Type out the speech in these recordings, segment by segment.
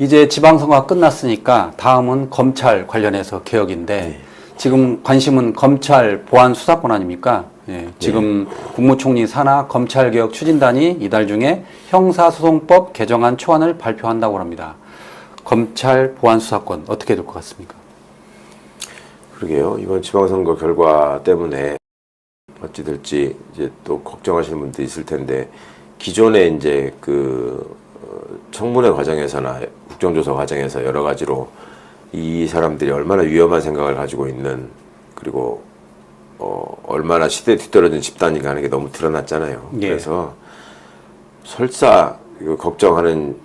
이제 지방선거가 끝났으니까 다음은 검찰 관련해서 개혁인데 네. 지금 관심은 검찰 보안 수사권 아닙니까? 예, 지금 국무총리 산하 검찰개혁 추진단이 이달 중에 형사소송법 개정안 초안을 발표한다고 합니다. 검찰 보안 수사권 어떻게 될 것 같습니까? 그러게요. 이번 지방선거 결과 때문에 어찌 될지 이제 또 걱정하시는 분도 있을 텐데 기존에 이제 그 청문회 과정에서나 국정조사 과정에서 여러 가지로 이 사람들이 얼마나 위험한 생각을 가지고 있는 그리고 얼마나 시대에 뒤떨어진 집단인가 하는 게 너무 드러났잖아요. 예. 그래서 설사 이거 걱정하는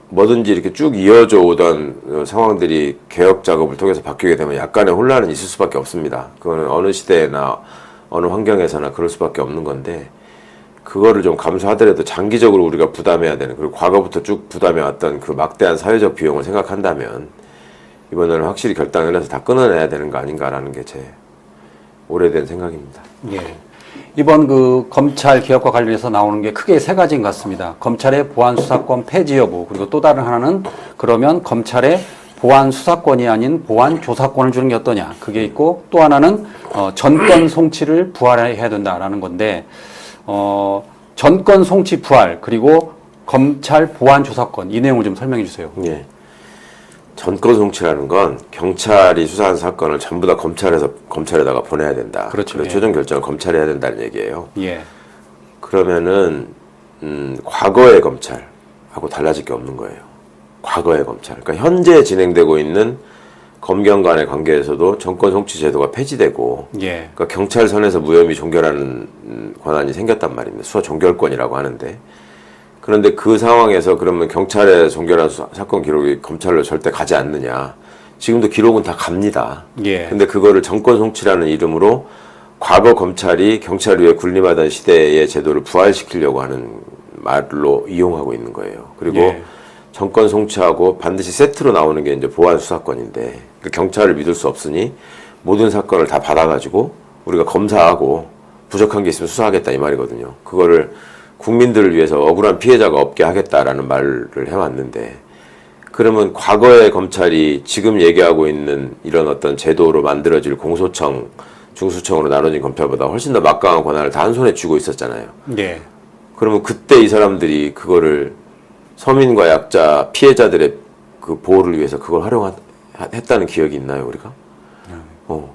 뭐든지 이렇게 쭉 이어져 오던 상황들이 개혁 작업을 통해서 바뀌게 되면 약간의 혼란은 있을 수밖에 없습니다. 그거는 어느 시대나 어느 환경에서나 그럴 수밖에 없는 건데 그거를 좀 감수하더라도 장기적으로 우리가 부담해야 되는 그리고 과거부터 쭉 부담해왔던 그 막대한 사회적 비용을 생각한다면 이번에는 확실히 결단을 해서 다 끊어내야 되는 거 아닌가라는 게 제 오래된 생각입니다. 예. 이번 그 검찰 개혁과 관련해서 나오는 게 크게 세 가지인 것 같습니다. 검찰의 보안 수사권 폐지 여부, 그리고 또 다른 하나는 그러면 검찰의 보안 수사권이 아닌 보안 조사권을 주는 게 어떠냐. 그게 있고 또 하나는 전권 송치를 부활해야 된다라는 건데 전권 송치 부활 그리고 검찰 보안 조사권 이 내용을 좀 설명해 주세요. 예. 전권 송치라는 건 경찰이 수사한 사건을 전부 다 검찰에다가 보내야 된다. 그렇죠. 그래서 예. 최종 결정을 검찰이 해야 된다는 얘기예요. 예. 그러면은 과거의 검찰하고 달라질 게 없는 거예요. 과거의 검찰. 그러니까 현재 진행되고 있는 검경 간의 관계에서도 전권 송치 제도가 폐지되고, 예. 그러니까 경찰선에서 무혐의 종결하는 권한이 생겼단 말입니다. 수사 종결권이라고 하는데. 그런데 그 상황에서 그러면 경찰에 종결한 사건 기록이 검찰로 절대 가지 않느냐. 지금도 기록은 다 갑니다. 예. 근데 그거를 전권 송치라는 이름으로 과거 검찰이 경찰 위에 군림하던 시대의 제도를 부활시키려고 하는 말로 이용하고 있는 거예요. 그리고 예. 전권 송치하고 반드시 세트로 나오는 게 이제 보안 수사권인데 그 경찰을 믿을 수 없으니 모든 사건을 다 받아가지고 우리가 검사하고 부족한 게 있으면 수사하겠다 이 말이거든요. 그거를 국민들을 위해서 억울한 피해자가 없게 하겠다라는 말을 해왔는데 그러면 과거의 검찰이 지금 얘기하고 있는 이런 어떤 제도로 만들어질 공소청, 중수청으로 나눠진 검찰보다 훨씬 더 막강한 권한을 다 한 손에 쥐고 있었잖아요. 예. 그러면 그때 이 사람들이 그거를 서민과 약자, 피해자들의 그 보호를 위해서 그걸 활용했다는 기억이 있나요, 우리가?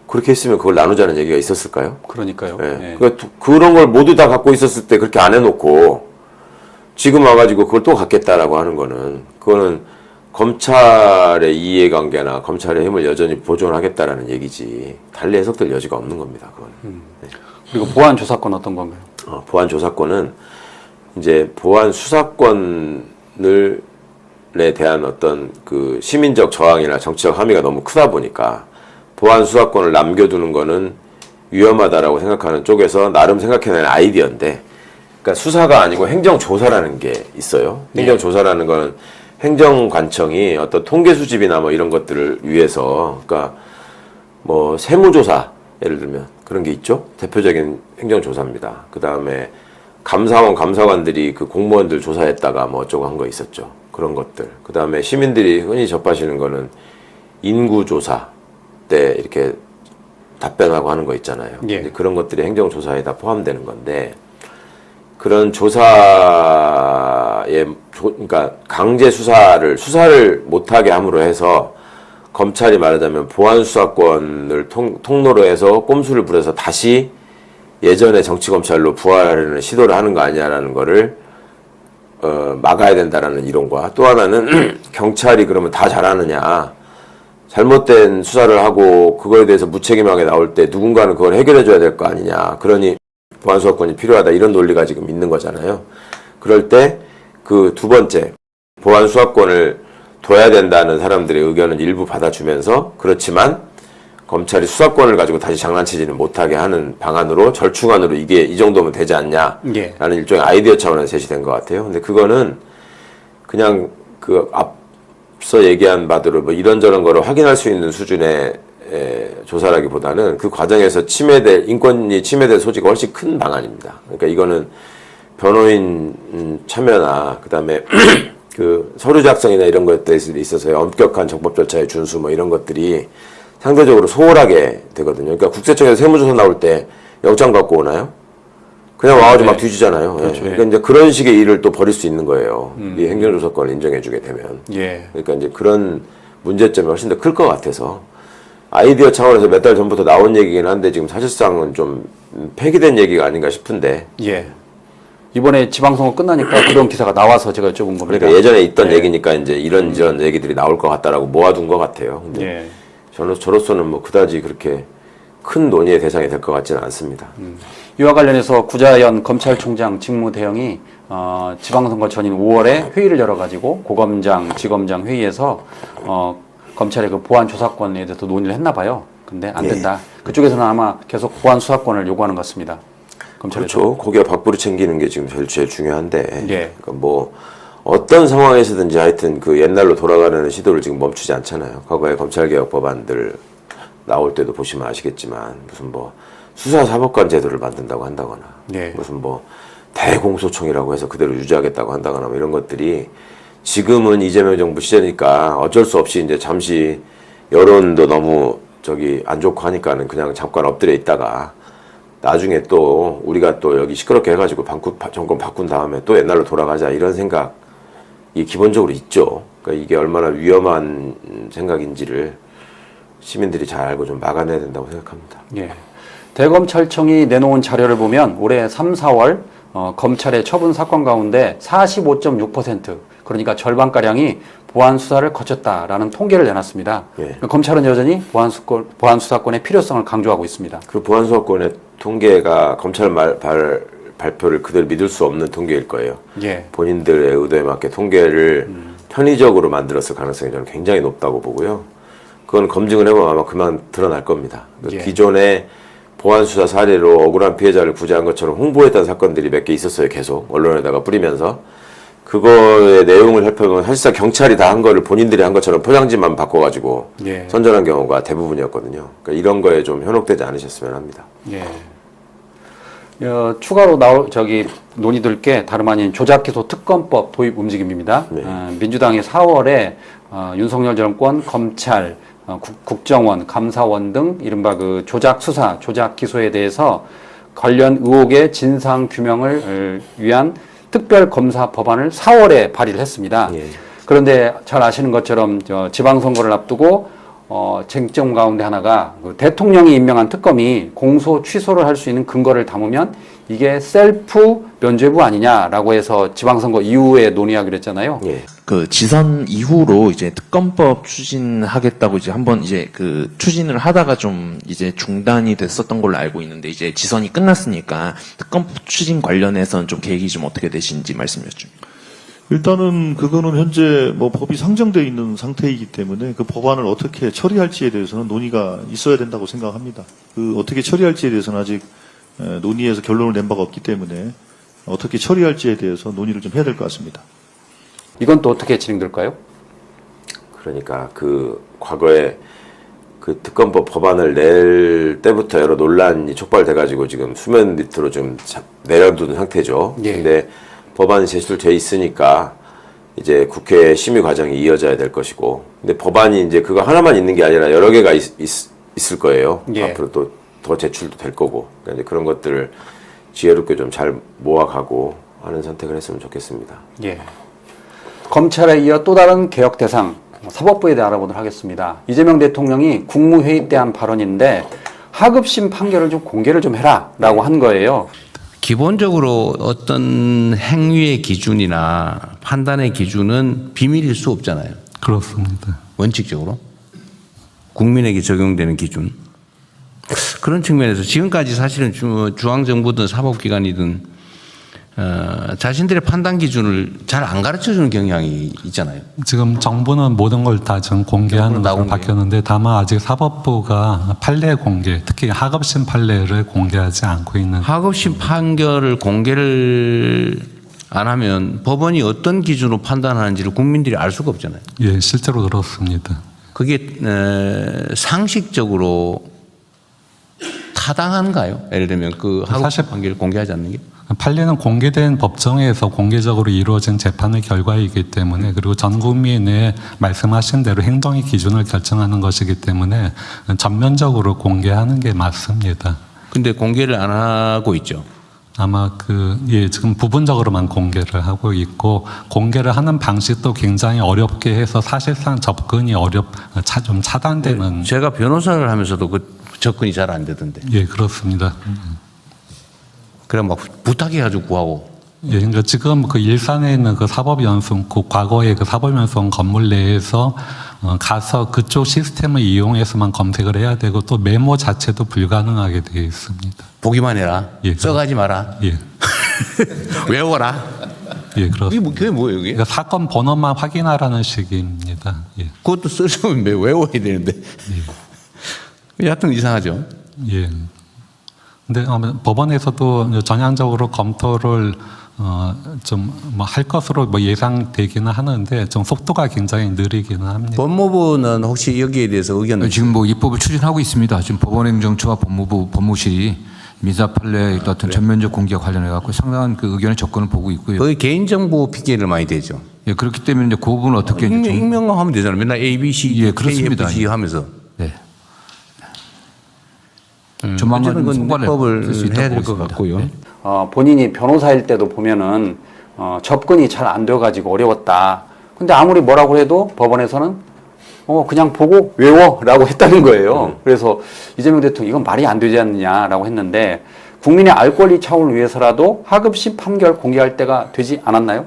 그렇게 했으면 그걸 나누자는 얘기가 있었을까요? 그러니까요. 예. 예. 그러니까 그런 걸 모두 다 갖고 있었을 때 그렇게 안 해놓고 지금 와가지고 그걸 또 갖겠다라고 하는 거는 그거는 검찰의 이해관계나 검찰의 힘을 여전히 보존하겠다라는 얘기지 달리 해석될 여지가 없는 겁니다. 그거는. 그리고 보안 조사권 어떤 건가요? 보안 조사권은 이제 보안 수사권에 대한 어떤 그 시민적 저항이나 정치적 함의가 너무 크다 보니까 보안 수사권을 남겨두는 거는 위험하다라고 생각하는 쪽에서 나름 생각해낸 아이디어인데, 그러니까 수사가 아니고 행정조사라는 게 있어요. 행정조사라는 거는 행정관청이 어떤 통계 수집이나 뭐 이런 것들을 위해서, 그러니까 뭐 세무조사 예를 들면 그런 게 있죠. 대표적인 행정조사입니다. 그 다음에 감사원, 감사관들이 그 공무원들 조사했다가 뭐 어쩌고 한 거 있었죠. 그런 것들. 그 다음에 시민들이 흔히 접하시는 거는 인구조사 때 이렇게 답변하고 하는 거 있잖아요. 예. 그런 것들이 행정조사에 다 포함되는 건데, 그런 조사에, 그러니까 강제 수사를 못하게 함으로 해서 검찰이 말하자면 보안수사권을 통로로 해서 꼼수를 부려서 다시 예전의 정치검찰로 부활하려는 시도를 하는 거 아니냐라는 거를 막아야 된다라는 이론과, 또 하나는 경찰이 그러면 다 잘하느냐, 잘못된 수사를 하고 그거에 대해서 무책임하게 나올 때 누군가는 그걸 해결해 줘야 될 거 아니냐, 그러니 보안수사권이 필요하다, 이런 논리가 지금 있는 거잖아요. 그럴 때 그 두 번째 보안수사권을 둬야 된다는 사람들의 의견은 일부 받아주면서, 그렇지만 검찰이 수사권을 가지고 다시 장난치지는 못하게 하는 방안으로 절충안으로 이게 이 정도면 되지 않냐라는 예. 일종의 아이디어 차원에서 제시된 것 같아요. 근데 그거는 그냥 그 앞서 얘기한 바대로 뭐 이런저런 거를 확인할 수 있는 수준의 조사라기보다는 그 과정에서 인권이 침해될 소지가 훨씬 큰 방안입니다. 그러니까 이거는 변호인 참여나 그다음에 그 서류 작성이나 이런 것들에 있어서의 엄격한 정법 절차의 준수 뭐 이런 것들이 상대적으로 소홀하게 되거든요. 그러니까 국세청에서 세무조사 나올 때 영장 갖고 오나요? 그냥 와가지고 막 뒤지잖아요. 그렇죠. 그러니까 이제 그런 식의 일을 또 벌일 수 있는 거예요. 이 행정조사권을 인정해주게 되면. 그러니까 이제 그런 문제점이 훨씬 더 클 것 같아서 아이디어 차원에서 몇 달 전부터 나온 얘기긴 한데 지금 사실상은 좀 폐기된 얘기가 아닌가 싶은데. 이번에 지방선거 끝나니까 그런 기사가 나와서 제가 여쭤본 겁니다. 그러니까 예전에 있던 얘기니까 이제 이런 얘기들이 나올 것 같다라고 모아둔 것 같아요. 근데 저로서는 뭐 그다지 그렇게 큰 논의의 대상이 될 것 같지는 않습니다. 이와 관련해서 구자연 검찰총장 직무대행이 지방선거 전인 5월에 회의를 열어가지고 고검장, 지검장 회의에서 검찰의 그 보안 조사권에 대해서 논의를 했나 봐요. 근데 안 된다. 그쪽에서는 아마 계속 보안 수사권을 요구하는 것 같습니다. 검찰에서. 그렇죠. 거기가 밥벌이 챙기는 게 지금 제일 중요한데. 그러니까 뭐 어떤 상황에서든지 하여튼 그 옛날로 돌아가는 시도를 지금 멈추지 않잖아요. 과거에 검찰개혁 법안들 나올 때도 보시면 아시겠지만 무슨 뭐 수사사법관 제도를 만든다고 한다거나 무슨 뭐 대공소청이라고 해서 그대로 유지하겠다고 한다거나 뭐 이런 것들이 지금은 이재명 정부 시절이니까 어쩔 수 없이 이제 잠시 여론도 너무 안 좋고 하니까는 그냥 잠깐 엎드려 있다가 나중에 또 우리가 또 여기 시끄럽게 해가지고 정권 바꾼 다음에 또 옛날로 돌아가자 이런 생각이 기본적으로 있죠. 그러니까 이게 얼마나 위험한 생각인지를 시민들이 잘 알고 좀 막아내야 된다고 생각합니다. 대검찰청이 내놓은 자료를 보면 올해 3, 4월 검찰의 처분 사건 가운데 45.6% 그러니까 절반가량이 보안 수사를 거쳤다라는 통계를 내놨습니다. 검찰은 여전히 보안 수사권의 필요성을 강조하고 있습니다. 그 보안 수사권의 통계가 검찰 발표를 그대로 믿을 수 없는 통계일 거예요. 본인들의 의도에 맞게 통계를 편의적으로 만들었을 가능성이 저는 굉장히 높다고 보고요. 그건 검증을 해보면 아마 그만 드러날 겁니다. 기존의 보안 수사 사례로 억울한 피해자를 구제한 것처럼 홍보했던 사건들이 몇 개 있었어요. 계속 언론에다가 뿌리면서 그거의 내용을 살펴보면 사실상 경찰이 다 한 거를 본인들이 한 것처럼 포장지만 바꿔가지고 선전한 경우가 대부분이었거든요. 그러니까 이런 거에 좀 현혹되지 않으셨으면 합니다. 추가로 논의될 게 다름 아닌 조작기소 특검법 도입 움직임입니다. 민주당이 4월에 윤석열 정권 검찰, 국정원, 감사원 등 이른바 그 조작 수사, 조작 기소에 대해서 관련 의혹의 진상 규명을 위한 특별 검사 법안을 4월에 발의를 했습니다. 그런데 잘 아시는 것처럼 지방선거를 앞두고 쟁점 가운데 하나가 그 대통령이 임명한 특검이 공소 취소를 할 수 있는 근거를 담으면 이게 셀프 면죄부 아니냐라고 해서 지방선거 이후에 논의하기로 했잖아요. 그 지선 이후로 이제 특검법 추진하겠다고 이제 한번 이제 그 추진을 하다가 좀 이제 중단이 됐었던 걸로 알고 있는데 이제 지선이 끝났으니까 특검법 추진 관련해서는 좀 계획이 좀 어떻게 되신지 말씀 여쭙니다. 일단은 그거는 현재 뭐 법이 상정되어 있는 상태이기 때문에 그 법안을 어떻게 처리할지에 대해서는 논의가 있어야 된다고 생각합니다. 그 어떻게 처리할지에 대해서는 아직 논의해서 결론을 낸 바가 없기 때문에 어떻게 처리할지에 대해서 논의를 좀 해야 될 것 같습니다. 이건 또 어떻게 진행될까요? 그러니까 그 과거에 그 특검법 법안을 낼 때부터 여러 논란이 촉발돼가지고 지금 수면 밑으로 좀 내려둔 상태죠. 근데 법안이 제출돼 있으니까 이제 국회 심의 과정이 이어져야 될 것이고, 근데 법안이 이제 그거 하나만 있는 게 아니라 여러 개가 있을 거예요. 앞으로 또 더 제출도 될 거고, 그러니까 이제 그런 것들을 지혜롭게 좀 잘 모아가고 하는 선택을 했으면 좋겠습니다. 검찰에 이어 또 다른 개혁 대상 사법부에 대해 알아보도록 하겠습니다. 이재명 대통령이 국무회의 때 한 발언인데 하급심 판결을 좀 공개를 좀 해라라고 한 거예요. 기본적으로 어떤 행위의 기준이나 판단의 기준은 비밀일 수 없잖아요. 그렇습니다. 원칙적으로. 국민에게 적용되는 기준. 그런 측면에서 지금까지 사실은 중앙정부든 사법기관이든 자신들의 판단 기준을 잘 안 가르쳐주는 경향이 있잖아요. 지금 정부는 모든 걸 다 전 공개하는 것으로 바뀌었는데 다만 아직 사법부가 판례 공개, 특히 하급심 판례를 공개하지 않고 있는. 하급심 판결을 공개를 안 하면 법원이 어떤 기준으로 판단하는지를 국민들이 알 수가 없잖아요. 예, 실제로 그렇습니다. 그게 상식적으로 타당한가요? 예를 들면 그 하급심 판결을 공개하지 않는 게? 판례는 공개된 법정에서 공개적으로 이루어진 재판의 결과이기 때문에 그리고 전 국민의 말씀하신 대로 행정의 기준을 결정하는 것이기 때문에 전면적으로 공개하는 게 맞습니다. 근데 공개를 안 하고 있죠. 아마 지금 부분적으로만 공개를 하고 있고 공개를 하는 방식도 굉장히 어렵게 해서 사실상 접근이 좀 차단되는. 제가 변호사를 하면서도 그 접근이 잘 안 되던데. 예, 그렇습니다. 그래 막 부탁해가지고 구하고. 예, 그러니까 지금 그 일산에 있는 그 사법연수원, 과거에 그 사법연수원 건물 내에서 가서 그쪽 시스템을 이용해서만 검색을 해야 되고 또 메모 자체도 불가능하게 되어 있습니다. 보기만 해라. 예. 써가지 마라. 예, 외워라. 예, 그렇습니다. 그게 뭐예요, 이게? 그러니까 사건 번호만 확인하라는 식입니다. 예, 그것도 쓰려면 외워야 되는데. 여하튼 이상하죠. 예. 근데 법원에서도 전향적으로 검토를 좀 뭐 할 것으로 뭐 예상되기는 하는데 좀 속도가 굉장히 느리기는 합니다. 법무부는 혹시 여기에 대해서 의견을 지금 뭐 입법을 추진하고 있습니다. 지금 법원행정처와 법무부 법무실이 민사 판례 어떤 전면적 공개와 관련해 갖고 상당한 그 의견의 접근을 보고 있고요. 거의 개인정보 핑계를 많이 대죠. 예, 그렇기 때문에 이제 그 부분은 어떻게 이제 좀 익명하면 되잖아요. 맨날 A, B, C, 예, 그렇습니다. KFC 하면서. 네. 조만간 어쨌든 성과를 입법을 낼수 있다고 해야 될 것 보겠습니다. 같고요. 네. 본인이 변호사일 때도 보면은 접근이 잘 안 돼가지고 어려웠다. 근데 아무리 뭐라고 해도 법원에서는 그냥 보고 외워라고 했다는 거예요. 그래서 이재명 대통령 이건 말이 안 되지 않느냐라고 했는데 국민의 알 권리 차원을 위해서라도 하급심 판결 공개할 때가 되지 않았나요?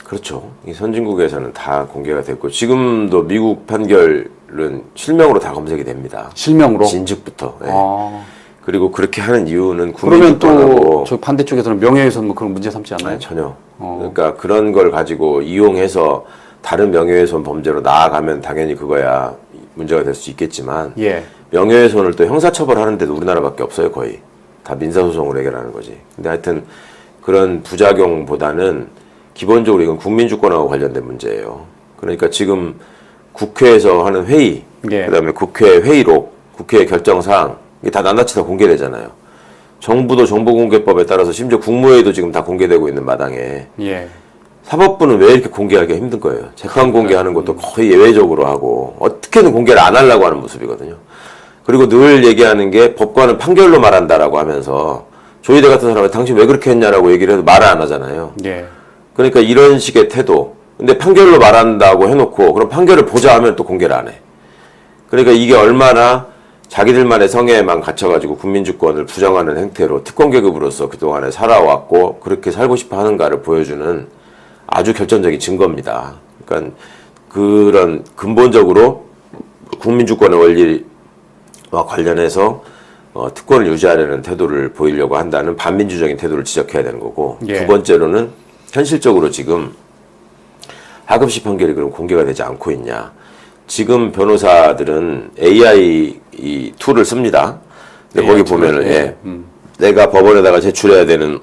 그렇죠. 이 선진국에서는 다 공개가 됐고 지금도 미국 판결은 실명으로 다 검색이 됩니다. 실명으로. 진즉부터. 예. 아, 그리고 그렇게 하는 이유는 그러면 또 국민주권하고 저 반대쪽에서는 명예훼손 뭐 그런 문제 삼지 않나요? 아니, 전혀. 그러니까 그런 걸 가지고 이용해서 다른 명예훼손 범죄로 나아가면 당연히 그거야 문제가 될 수 있겠지만 예. 명예훼손을 또 형사처벌하는 데도 우리나라밖에 없어요, 거의. 다 민사소송으로 해결하는 거지. 근데 하여튼 그런 부작용보다는 기본적으로 이건 국민주권하고 관련된 문제예요. 그러니까 지금 국회에서 하는 회의, 예. 그다음에 국회 회의록, 국회 결정사항 이게 다 낱낱이 다 공개되잖아요. 정부도 정보공개법에 따라서 심지어 국무회의도 지금 다 공개되고 있는 마당에 예. 사법부는 왜 이렇게 공개하기가 힘든 거예요? 재판 공개하는 것도 거의 예외적으로 하고 어떻게든 공개를 안 하려고 하는 모습이거든요. 그리고 늘 얘기하는 게 법관은 판결로 말한다라고 하면서 조희대 같은 사람은 당신 왜 그렇게 했냐라고 얘기를 해도 말을 안 하잖아요. 예. 그러니까 이런 식의 태도. 근데 판결로 말한다고 해놓고 그럼 판결을 보자 하면 또 공개를 안 해. 그러니까 이게 얼마나 자기들만의 성애에만 갇혀가지고 국민주권을 부정하는 행태로 특권 계급으로서 그동안에 살아왔고 그렇게 살고 싶어 하는가를 보여주는 아주 결정적인 증거입니다. 그러니까 그런 근본적으로 국민주권의 원리와 관련해서 특권을 유지하려는 태도를 보이려고 한다는 반민주적인 태도를 지적해야 되는 거고 예. 두 번째로는 현실적으로 지금 하급식 판결이 그럼 공개가 되지 않고 있냐. 지금 변호사들은 AI 이 툴을 씁니다. 근데 거기 보면은 예, 내가 법원에다가 제출해야 되는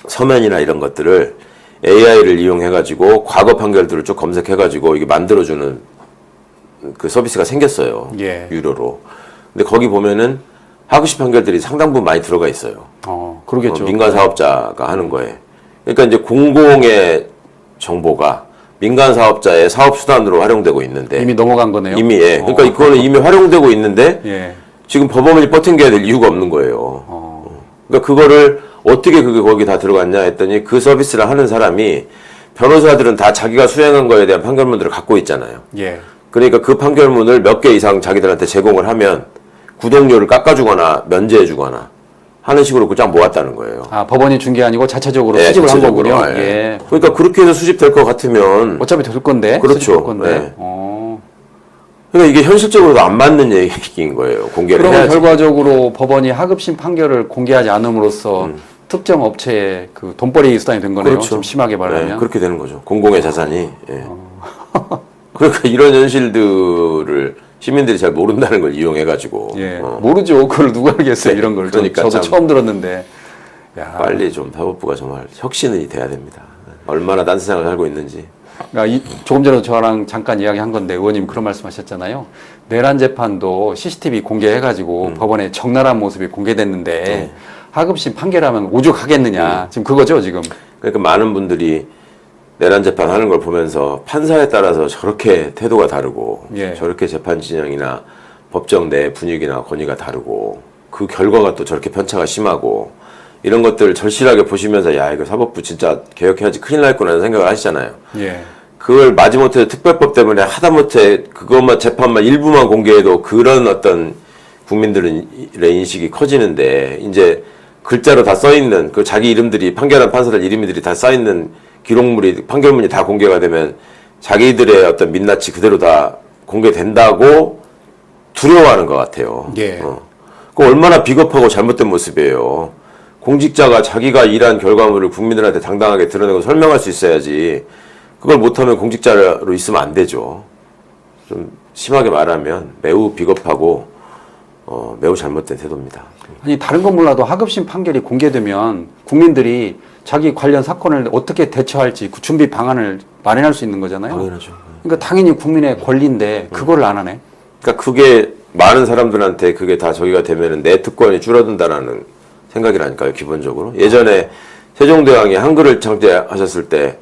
서면이나 이런 것들을 AI를 이용해가지고 과거 판결들을 쭉 검색해가지고 이게 만들어주는 그 서비스가 생겼어요. 예. 유료로. 근데 거기 보면은 하급식 판결들이 상당 부분 많이 들어가 있어요. 그러겠죠. 민간 사업자가 하는 거에. 그러니까 이제 공공의 정보가 민간 사업자의 사업 수단으로 활용되고 있는데 이미 넘어간 거네요. 이미 예. 그러니까 그거는 이미 활용되고 있는데 예. 지금 법원이 버팅겨야 될 이유가 없는 거예요. 그러니까 그거를 어떻게 그게 거기 다 들어갔냐 했더니 그 서비스를 하는 사람이 변호사들은 다 자기가 수행한 거에 대한 판결문들을 갖고 있잖아요. 예. 그러니까 그 판결문을 몇 개 이상 자기들한테 제공을 하면 구독료를 깎아주거나 면제해주거나 하는 식으로 그냥 모았다는 거예요. 아, 법원이 준 게 아니고 자체적으로 예, 수집을 자체적으로. 한 거군요. 예. 예. 그러니까 그렇게 해서 수집될 것 같으면 어차피 될 건데. 그렇죠. 수집될 건데. 네. 그러니까 이게 현실적으로도 안 맞는 얘기인 거예요. 공개를 그러면 해야지. 결과적으로 법원이 하급심 판결을 공개하지 않음으로써 특정 업체의 그 돈벌이 수단이 된 거네요. 그렇죠. 좀 심하게 말하면. 네, 그렇게 되는 거죠. 공공의 자산이. 예. 그러니까 이런 현실들을 시민들이 잘 모른다는 걸 이용해가지고 예. 모르죠. 그걸 누가 알겠어요. 이런 걸. 그러니까 저도 참 처음 들었는데. 야. 빨리 좀 사법부가 정말 혁신이 돼야 됩니다. 얼마나 딴 세상을 살고 있는지. 그러니까 조금 전에 저랑 잠깐 이야기한 건데 의원님 그런 말씀하셨잖아요. 내란 재판도 CCTV 공개해가지고 법원에 적나라한 모습이 공개됐는데 하급심 판결하면 오죽하겠느냐. 지금 그거죠, 지금. 그러니까 많은 분들이 내란 재판 하는 걸 보면서 판사에 따라서 저렇게 태도가 다르고 예. 저렇게 재판 진영이나 법정 내 분위기나 권위가 다르고 그 결과가 또 저렇게 편차가 심하고 이런 것들을 절실하게 보시면서 야 이거 사법부 진짜 개혁해야지 큰일 날구나 하는 생각을 하시잖아요. 예. 그걸 마지못해 특별법 때문에 하다못해 그것만 재판만 일부만 공개해도 그런 어떤 국민들의 인식이 커지는데 이제 글자로 다 써있는 그 자기 이름들이 판결한 판사들 이름들이 다 써있는 기록물이 판결문이 다 공개가 되면 자기들의 어떤 민낯이 그대로 다 공개된다고 두려워하는 것 같아요. 예. 그 얼마나 비겁하고 잘못된 모습이에요. 공직자가 자기가 일한 결과물을 국민들한테 당당하게 드러내고 설명할 수 있어야지 그걸 못하면 공직자로 있으면 안 되죠. 좀 심하게 말하면 매우 비겁하고 매우 잘못된 태도입니다. 아니 다른 건 몰라도 하급심 판결이 공개되면 국민들이 자기 관련 사건을 어떻게 대처할지 그 준비 방안을 마련할 수 있는 거잖아요. 당연하죠. 그러니까 당연히 국민의 권리인데 그거를 안 하네. 그러니까 그게 많은 사람들한테 그게 다 저기가 되면은 내 특권이 줄어든다라는 생각이라니까요, 기본적으로. 예전에 세종대왕이 한글을 창제하셨을 때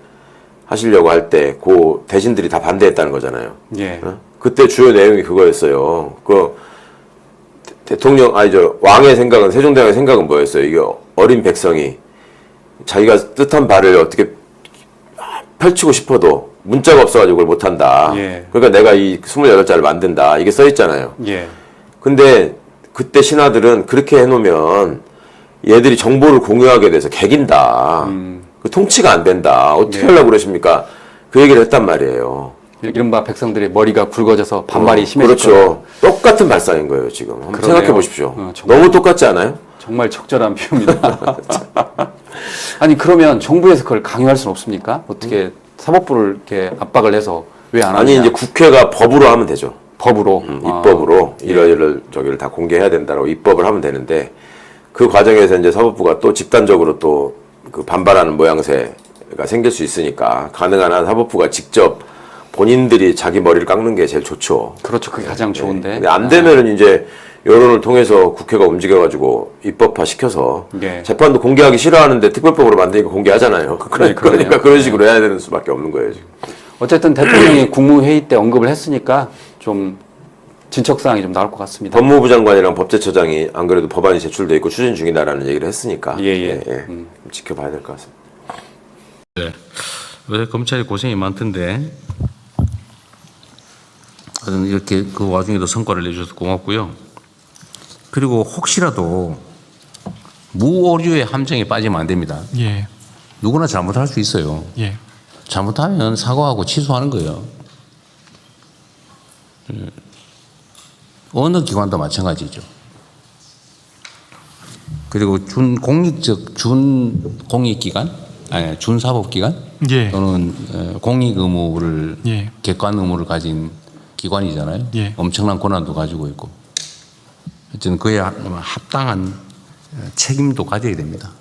하시려고 할 때 그 대신들이 다 반대했다는 거잖아요. 예. 그때 주요 내용이 그거였어요. 그 대통령 왕의 생각은 세종대왕의 생각은 뭐였어요? 이게 어린 백성이 자기가 뜻한 바를 어떻게 펼치고 싶어도 문자가 없어가지고 그걸 못한다. 예. 그러니까 내가 이 28자를 만든다. 이게 써있잖아요. 예. 근데 그때 신하들은 그렇게 해놓으면 얘들이 정보를 공유하게 돼서 개긴다. 그 통치가 안 된다. 어떻게 예. 하려고 그러십니까? 그 얘기를 했단 말이에요. 이른바 백성들의 머리가 굵어져서 반발이 심해질 그렇죠. 똑같은 발상인 거예요, 지금. 한번 그러네요. 생각해 보십시오. 정말. 너무 똑같지 않아요? 정말 적절한 표현입니다. 아니 그러면 정부에서 그걸 강요할 수는 없습니까? 어떻게 사법부를 이렇게 압박을 해서 왜 안 하느냐? 아니, 이제 국회가 법으로 하면 되죠. 법으로 입법으로 이러이러 저기를 다 공개해야 된다라고 입법을 하면 되는데 그 과정에서 이제 사법부가 또 집단적으로 또 그 반발하는 모양새가 생길 수 있으니까 가능한 한 사법부가 직접 본인들이 자기 머리를 깎는 게 제일 좋죠. 그렇죠. 그게 가장 좋은데. 근데 안 되면은 이제 여론을 통해서 국회가 움직여가지고 입법화 시켜서 예. 재판도 공개하기 싫어하는데 특별법으로 만드니까 공개하잖아요. 그러네요. 그러니까 그런 식으로 해야 되는 수밖에 없는 거예요, 지금. 어쨌든 대통령이 국무회의 때 언급을 했으니까 좀 진척사항이 좀 나올 것 같습니다. 법무부 장관이랑 법제처장이 안 그래도 법안이 제출돼 있고 추진 중이다라는 얘기를 했으니까 예. 좀 지켜봐야 될 것 같습니다. 네. 요새 검찰이 고생이 많던데 하여튼 이렇게 그 와중에도 성과를 내주셔서 고맙고요. 그리고 혹시라도 무오류의 함정에 빠지면 안 됩니다. 예. 누구나 잘못할 수 있어요. 예. 잘못하면 사과하고 취소하는 거예요. 어느 기관도 마찬가지죠. 그리고 준공익기관, 아니 준사법기관 예. 또는 공익 의무를 예. 객관 의무를 가진 기관이잖아요. 예. 엄청난 권한도 가지고 있고, 어쨌든 그에 합당한 책임도 가져야 됩니다.